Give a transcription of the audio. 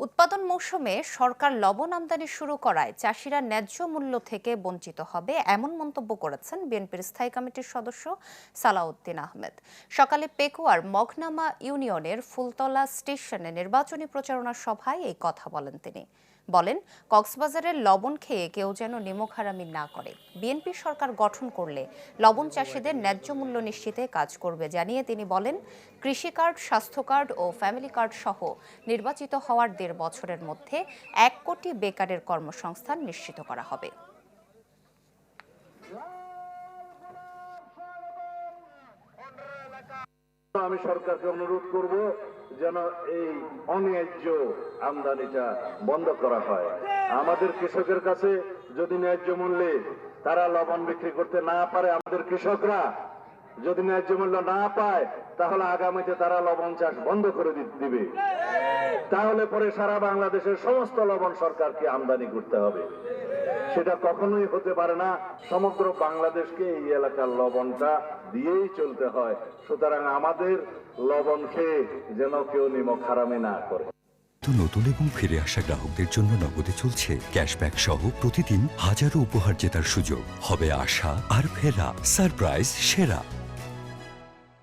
উৎপাদন মৌসুমে সরকার লবণ আমদানি শুরু করায় চাষিরা ন্যায্য মূল্য থেকে বঞ্চিত হবে এমন মন্তব্য করেছেন বিএনপির স্থায়ী কমিটির সদস্য সালাউদ্দিন আহমেদ। সকালে পেকুয়ার মগনামা ইউনিয়নের ফুলতলা স্টেশনে নির্বাচনী প্রচারণা সভায় এই কথা বলেন তিনি। বলেন, কক্সবাজারের লবণ খেয়ে কেউ যেন নিমকহারামি না করে। বিএনপি সরকার গঠন করলে লবণ চাষিদের ন্যায্য মূল্য নিশ্চিতে কাজ করবে জানিয়ে তিনি বলেন, কৃষি কার্ড, স্বাস্থ্য কার্ড ও ফ্যামিলি কার্ড সহ নির্বাচিত হওয়ার ১.৫ বছরের মধ্যে ১ কোটি বেকারের কর্মসংস্থান নিশ্চিত করা হবে। আমি সরকারকে অনুরোধ করব যেন এই অন্যায্য আমদানিটা বন্ধ করা হয়। আমাদের কৃষকের কাছে যদি ন্যায্য মূল্যে তারা লবণ বিক্রি করতে না পারে, আমাদের কৃষকরা যদি ন্যায্য মূল্য না পায়, তাহলে আগামীতে তারা লবণ চাষ বন্ধ করে দিবে। তাহলে পরে সারা বাংলাদেশের সমস্ত লবণ সরকারকে আমদানি করতে হবে। সেটা কখনোই হতে পারে না। সমগ্র বাংলাদেশকে এই এলাকার লবণটা দিয়েই চলতে হয়। সুতরাং আমাদের লবণ খেয়ে যেন কেউ নিমক হারামি না করে। নতুন এবং ফিরে আসা গ্রাহকদের জন্য নগদে চলছে ক্যাশব্যাক সহ প্রতিদিন হাজারো উপহার জেতার সুযোগ। হবে আশা আর ফেরা, সারপ্রাইজ সেরা।